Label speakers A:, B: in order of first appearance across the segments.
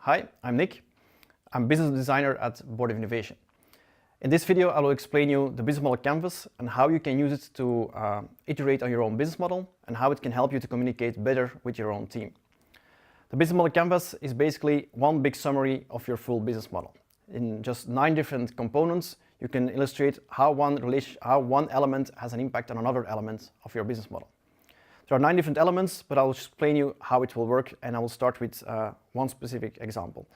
A: Hi, I'm Nick. I'm business designer at Board of Innovation. In this video, I will explain you the business model canvas and how you can use it to iterate on your own business model and how it can help you to communicate better with your own team. The business model canvas is basically one big summary of your full business model. In just 9 different components, you can illustrate how one element has an impact on another element of your business model. There are 9 different elements, but I will explain you how it will work, and I will start with one specific example.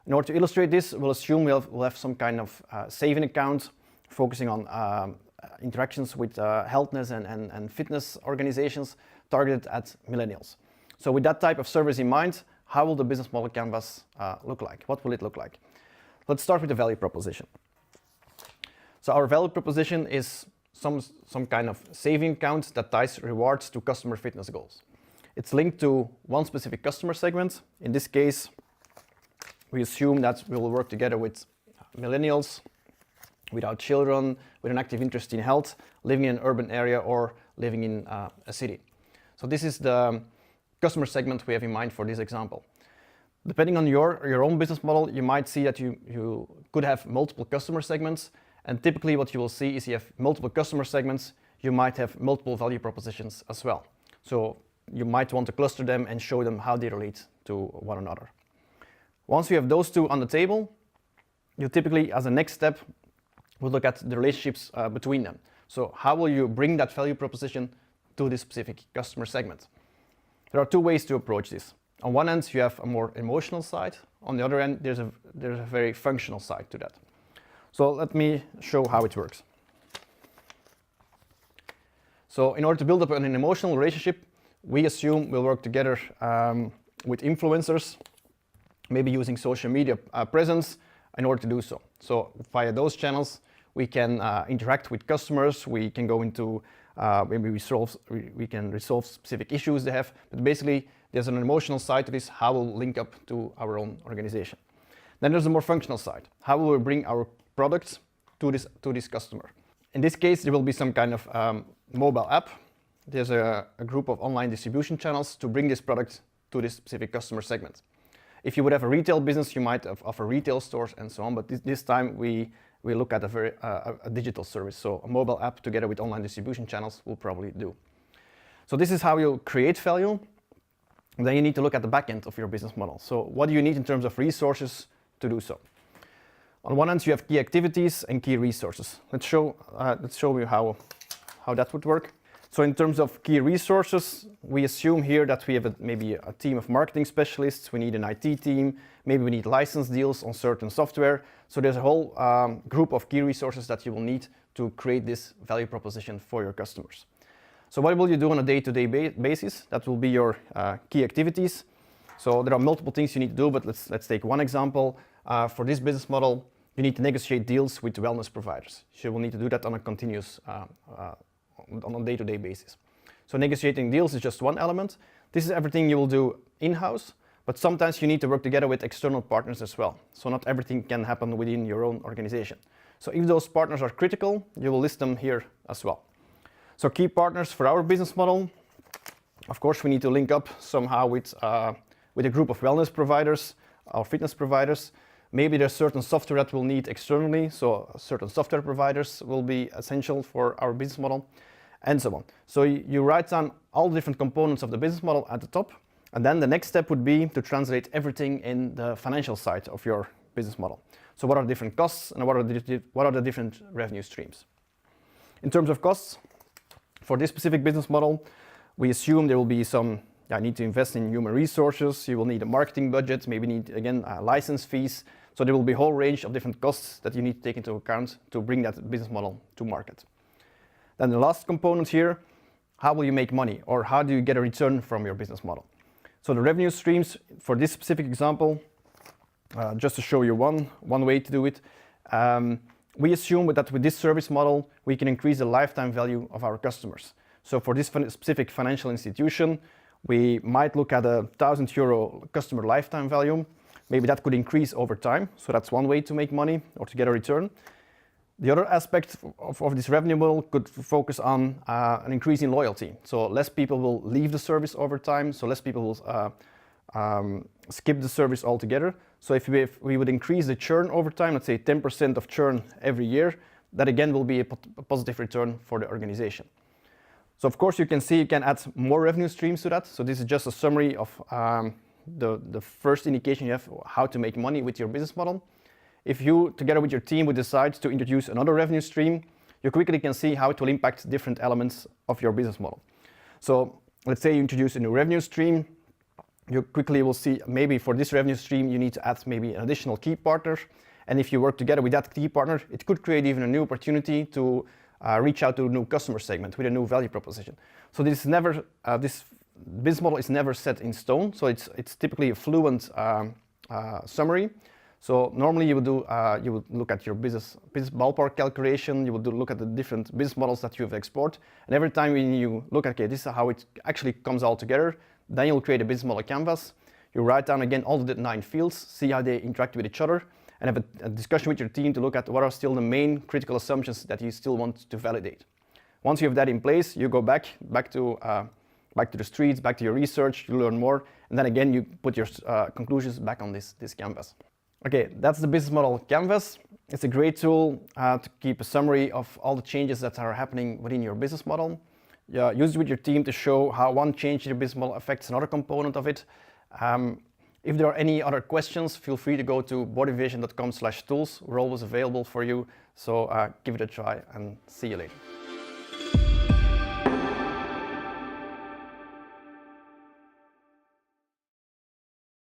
A: In order to illustrate this, we'll assume we'll have some kind of saving account focusing on interactions with healthness and fitness organizations targeted at millennials. So with that type of service in mind, how will the business model canvas look like? What will it look like? Let's start with the value proposition. So our value proposition is some kind of saving account that ties rewards to customer fitness goals. It's linked to one specific customer segment. In this case, we assume that we will work together with millennials, without children, with an active interest in health, living in an urban area or living in a city. So this is the customer segment we have in mind for this example. Depending on your own business model, you might see that you could have multiple customer segments. And typically what you will see is you have multiple customer segments, you might have multiple value propositions as well. So you might want to cluster them and show them how they relate to one another. Once you have those two on the table, you typically, as a next step, will look at the relationships between them. So how will you bring that value proposition to this specific customer segment? There are 2 ways to approach this. On one end, you have a more emotional side. On the other end, there's a very functional side to that. So let me show how it works. So in order to build up an emotional relationship, we assume we'll work together with influencers, maybe using social media presence in order to do so. So via those channels, we can interact with customers, we can go into, maybe we can resolve specific issues they have, but basically there's an emotional side to this, how we'll link up to our own organization. Then there's a more functional side. How will we bring our products to this customer? In this case, there will be some kind of mobile app. There's a group of online distribution channels to bring this product to this specific customer segment. If you would have a retail business, you might offer retail stores and so on, but this time we look at a digital service. So a mobile app together with online distribution channels will probably do. So this is how you create value. Then you need to look at the back end of your business model. So what do you need in terms of resources to do so? On one end, you have key activities and key resources. Let's show you how that would work. So in terms of key resources, we assume here that we have maybe a team of marketing specialists, we need an IT team, maybe we need license deals on certain software. So there's a whole group of key resources that you will need to create this value proposition for your customers. So what will you do on a day-to-day basis? That will be your key activities. So there are multiple things you need to do, but let's take one example. For this business model, you need to negotiate deals with wellness providers. You will need to do that on a continuous, on a day-to-day basis. So negotiating deals is just one element. This is everything you will do in-house, but sometimes you need to work together with external partners as well. So not everything can happen within your own organization. So if those partners are critical, you will list them here as well. So key partners for our business model, of course, we need to link up somehow with a group of wellness providers or fitness providers. Maybe there's certain software that we'll need externally, so certain software providers will be essential for our business model, and so on. So you write down all the different components of the business model at the top, and then the next step would be to translate everything in the financial side of your business model. So what are the different costs and what are the different revenue streams? In terms of costs, for this specific business model, we assume there will be some need to invest in human resources, you will need a marketing budget, maybe need, again, license fees. So there will be a whole range of different costs that you need to take into account to bring that business model to market. Then the last component here, how will you make money, or how do you get a return from your business model? So the revenue streams, for this specific example, just to show you one way to do it, we assume that with this service model, we can increase the lifetime value of our customers. So for this specific financial institution, we might look at €1,000 customer lifetime value. Maybe that could increase over time. So that's one way to make money or to get a return. The other aspect of this revenue model could focus on an increase in loyalty. So less people will leave the service over time. So less people will skip the service altogether. So if we would increase the churn over time, let's say 10% of churn every year, that again will be a positive return for the organization. So of course you can see you can add more revenue streams to that. So this is just a summary of the first indication you have how to make money with your business model. If you, together with your team, would decide to introduce another revenue stream, you quickly can see how it will impact different elements of your business model. So let's say you introduce a new revenue stream, you quickly will see maybe for this revenue stream you need to add maybe an additional key partner. And if you work together with that key partner, it could create even a new opportunity to reach out to a new customer segment with a new value proposition. So this is never, this business model is never set in stone. So it's typically a fluent summary. So normally you would look at your business ballpark calculation. You would look at the different business models that you have explored. And every time when you look at, okay, this is how it actually comes all together, then you'll create a business model canvas. You write down again all the 9 fields, see how they interact with each other, and have a discussion with your team to look at what are still the main critical assumptions that you still want to validate. Once you have that in place, you go back to the streets, back to your research, you learn more, and then again you put your conclusions back on this canvas. Okay, that's the business model canvas. It's a great tool to keep a summary of all the changes that are happening within your business model. Use it with your team to show how one change in your business model affects another component of it. If there are any other questions, feel free to go to bodyvision.com/tools. We're always available for you. So give it a try and see you later.